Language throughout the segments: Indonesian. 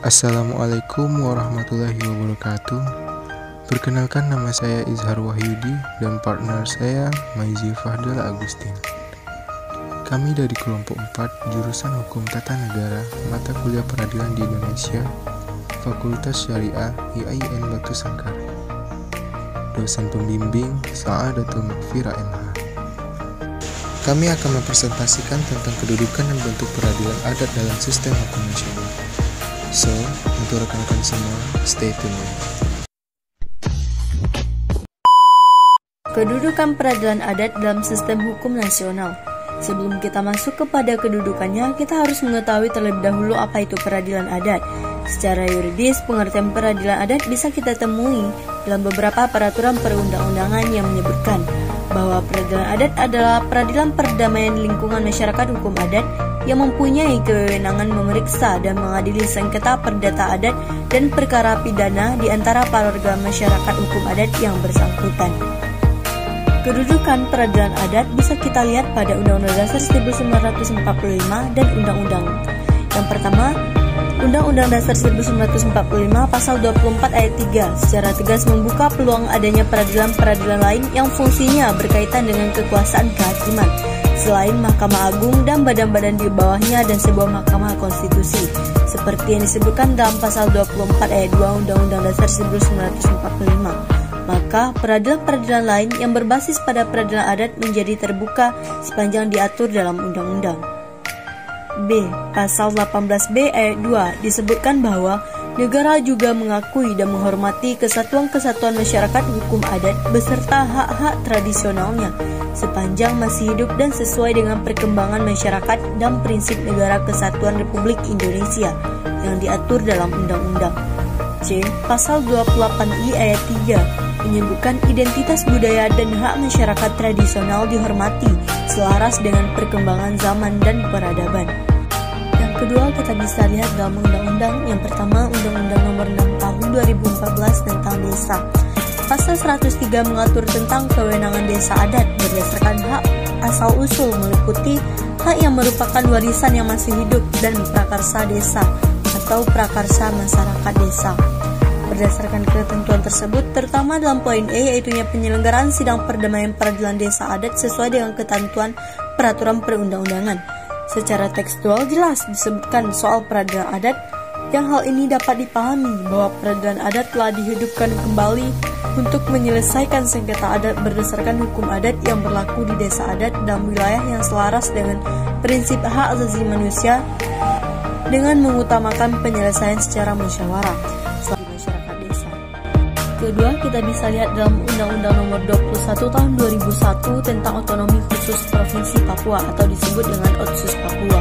Assalamualaikum warahmatullahi wabarakatuh. Perkenalkan, nama saya Izhar Wahyudi dan partner saya Maizi Fahdal Agustin. Kami dari kelompok 4 jurusan Hukum Tata Negara, mata kuliah Peradilan di Indonesia, Fakultas Syariah IAIN Batu Sangkar. Dosen pembimbing Sa'adatul Makfirah MH. Kami akan mempresentasikan tentang kedudukan dan bentuk peradilan adat dalam sistem hukum nasional. So, untuk rekan-rekan semua, stay tune. Kedudukan peradilan adat dalam sistem hukum nasional. Sebelum kita masuk kepada kedudukannya, kita harus mengetahui terlebih dahulu apa itu peradilan adat. Secara yuridis, pengertian peradilan adat bisa kita temui dalam beberapa peraturan perundang-undangan yang menyebutkan bahwa peradilan adat adalah peradilan perdamaian lingkungan masyarakat hukum adat yang mempunyai kewenangan memeriksa dan mengadili sengketa perdata adat dan perkara pidana di antara para warga masyarakat hukum adat yang bersangkutan. Kedudukan peradilan adat bisa kita lihat pada Undang-Undang Dasar 1945 dan Undang-Undang. Yang pertama, Undang-Undang Dasar 1945 Pasal 24 Ayat 3 secara tegas membuka peluang adanya peradilan-peradilan lain yang fungsinya berkaitan dengan kekuasaan kehakiman, selain Mahkamah Agung dan badan-badan di bawahnya dan sebuah Mahkamah Konstitusi, seperti yang disebutkan dalam Pasal 24 Ayat 2 Undang-Undang Dasar 1945. Maka peradilan-peradilan lain yang berbasis pada peradilan adat menjadi terbuka sepanjang diatur dalam undang-undang. B. Pasal 18B ayat 2 disebutkan bahwa negara juga mengakui dan menghormati kesatuan-kesatuan masyarakat hukum adat beserta hak-hak tradisionalnya sepanjang masih hidup dan sesuai dengan perkembangan masyarakat dan prinsip negara kesatuan Republik Indonesia yang diatur dalam undang-undang. C. Pasal 28I ayat 3 menyebutkan identitas budaya dan hak masyarakat tradisional dihormati selaras dengan perkembangan zaman dan peradaban. Yang kedua, kita bisa lihat dalam undang-undang. Yang pertama, Undang-Undang Nomor 6 Tahun 2014 tentang Desa. Pasal 103 mengatur tentang kewenangan desa adat berdasarkan hak asal-usul meliputi hak yang merupakan warisan yang masih hidup dan prakarsa desa atau prakarsa masyarakat desa. Berdasarkan ketentuan tersebut, terutama dalam poin E, yaitunya penyelenggaraan sidang perdamaian peradilan desa adat sesuai dengan ketentuan peraturan perundang-undangan. Secara tekstual jelas disebutkan soal peradilan adat, yang hal ini dapat dipahami bahwa peradilan adat telah dihidupkan kembali untuk menyelesaikan sengketa adat berdasarkan hukum adat yang berlaku di desa adat dalam wilayah yang selaras dengan prinsip hak asasi manusia dengan mengutamakan penyelesaian secara musyawarah. Kedua, kita bisa lihat dalam Undang-Undang Nomor 21 Tahun 2001 tentang Otonomi Khusus Provinsi Papua atau disebut dengan Otsus Papua.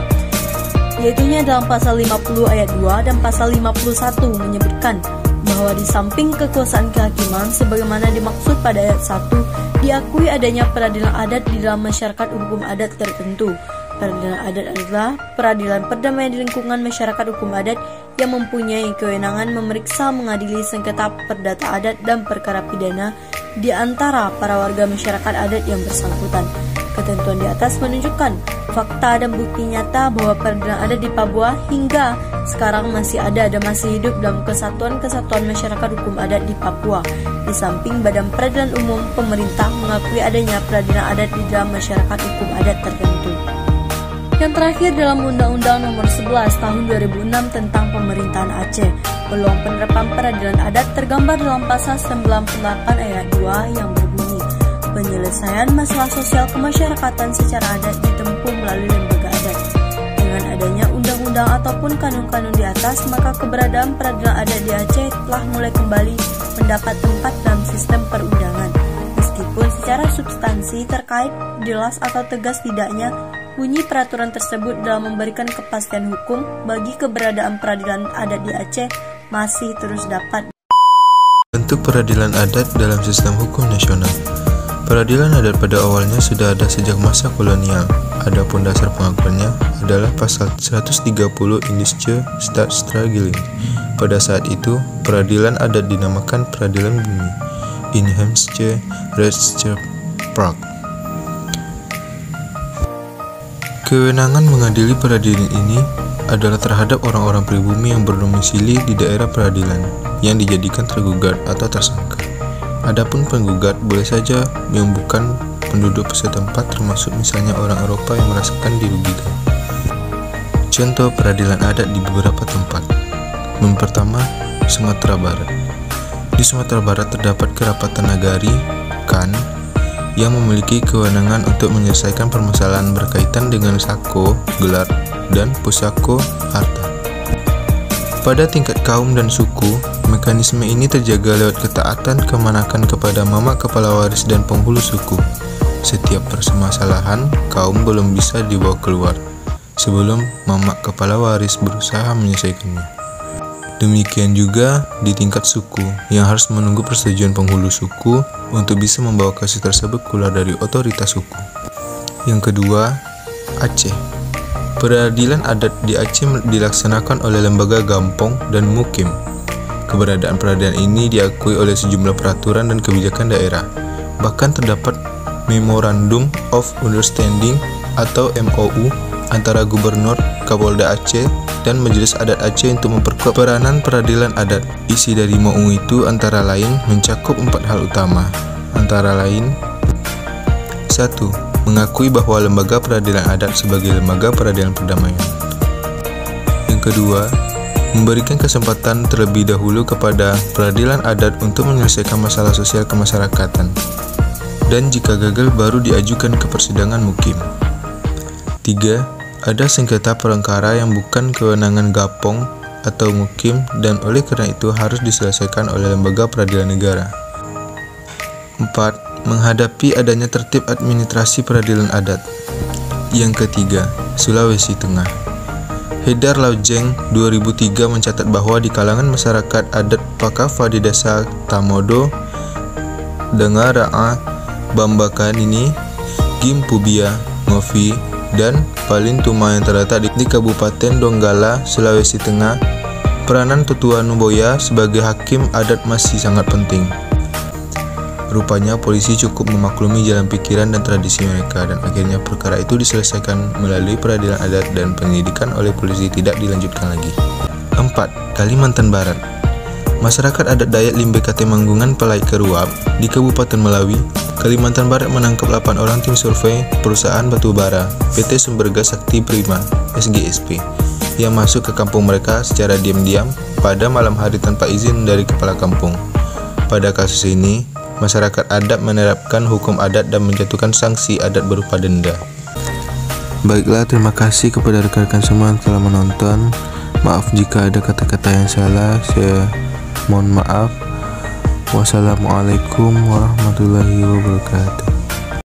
Yaitunya dalam Pasal 50 Ayat 2 dan Pasal 51 menyebutkan bahwa di samping kekuasaan kehakiman sebagaimana dimaksud pada Ayat 1, diakui adanya peradilan adat di dalam masyarakat hukum adat tertentu. Peradilan adat adalah peradilan perdamaian di lingkungan masyarakat hukum adat yang mempunyai kewenangan memeriksa mengadili sengketa perdata adat dan perkara pidana di antara para warga masyarakat adat yang bersangkutan. Ketentuan di atas menunjukkan fakta dan bukti nyata bahwa peradilan adat di Papua hingga sekarang masih ada dan masih hidup dalam kesatuan-kesatuan masyarakat hukum adat di Papua. Di samping Badan Peradilan Umum, pemerintah mengakui adanya peradilan adat di dalam masyarakat hukum adat tertentu. Yang terakhir dalam Undang-Undang Nomor 11 Tahun 2006 tentang Pemerintahan Aceh, peluang penerapan peradilan adat tergambar dalam Pasal 98 Ayat 2 yang berbunyi, penyelesaian masalah sosial kemasyarakatan secara adat ditempuh melalui lembaga adat. Dengan adanya undang-undang ataupun kanun-kanun di atas, maka keberadaan peradilan adat di Aceh telah mulai kembali mendapat tempat dalam sistem perundangan. Meskipun secara substansi terkait jelas atau tegas tidaknya bunyi peraturan tersebut dalam memberikan kepastian hukum bagi keberadaan peradilan adat di Aceh masih terus dapat. Bentuk peradilan adat dalam sistem hukum nasional. Peradilan adat pada awalnya sudah ada sejak masa kolonial. Adapun dasar pengakuannya adalah pasal 130 Indische Staatsrechtgeving. Pada saat itu, peradilan adat dinamakan peradilan bumi, Inheemse Rechtspraak. Kewenangan mengadili peradilan ini adalah terhadap orang-orang pribumi yang berdomisili di daerah peradilan yang dijadikan tergugat atau tersangka. Adapun penggugat boleh saja yang bukan penduduk setempat, termasuk misalnya orang Eropa yang merasakan dirugikan. Contoh peradilan adat di beberapa tempat. Yang pertama, Sumatera Barat. Di Sumatera Barat terdapat Kerapatan Nagari, KAN, yang memiliki kewenangan untuk menyelesaikan permasalahan berkaitan dengan sako, gelar, dan pusako harta. Pada tingkat kaum dan suku, mekanisme ini terjaga lewat ketaatan kemanakan kepada mamak kepala waris dan penghulu suku. Setiap permasalahan, kaum belum bisa dibawa keluar sebelum mamak kepala waris berusaha menyelesaikannya. Demikian juga di tingkat suku, yang harus menunggu persetujuan penghulu suku untuk bisa membawa kasus tersebut keluar dari otoritas suku. Yang kedua, Aceh. Peradilan adat di Aceh dilaksanakan oleh lembaga Gampong dan Mukim. Keberadaan peradilan ini diakui oleh sejumlah peraturan dan kebijakan daerah. Bahkan terdapat Memorandum of Understanding atau MOU antara Gubernur, Kapolda Aceh, dan Majelis Adat Aceh untuk memperkuat peranan peradilan adat. Isi dari MOU itu antara lain mencakup 4 hal utama, antara lain 1. Mengakui bahwa lembaga peradilan adat sebagai lembaga peradilan perdamaian. Yang kedua, memberikan kesempatan terlebih dahulu kepada peradilan adat untuk menyelesaikan masalah sosial kemasyarakatan, dan jika gagal baru diajukan ke persidangan mukim. 3. Ada sengketa perkara yang bukan kewenangan Gapong atau mukim dan oleh karena itu harus diselesaikan oleh lembaga peradilan negara. 4. Menghadapi adanya tertib administrasi peradilan adat. Yang ketiga, Sulawesi Tengah. Hedar Laujeng 2003 mencatat bahwa di kalangan masyarakat adat Pakafa di desa Tamodo, Dengaraa, Bambakan ini, Gimpubia, Ngovi, dan Palintuma yang terletak di Kabupaten Donggala, Sulawesi Tengah, peranan Tetua Nuboya sebagai hakim adat masih sangat penting. Rupanya polisi cukup memaklumi jalan pikiran dan tradisi mereka, dan akhirnya perkara itu diselesaikan melalui peradilan adat dan penyidikan oleh polisi tidak dilanjutkan lagi. 4. Kalimantan Barat. Masyarakat adat Dayak Limbe Kate Manggungan Pelai Keruap di Kabupaten Melawi, Kalimantan Barat menangkap 8 orang tim survei perusahaan batubara PT Sumbergas Sakti Prima (SGSP) yang masuk ke kampung mereka secara diam-diam pada malam hari tanpa izin dari kepala kampung. Pada kasus ini, masyarakat adat menerapkan hukum adat dan menjatuhkan sanksi adat berupa denda. Baiklah, terima kasih kepada rekan-rekan semua yang telah menonton. Maaf jika ada kata-kata yang salah, saya mohon maaf. Wassalamualaikum warahmatullahi wabarakatuh.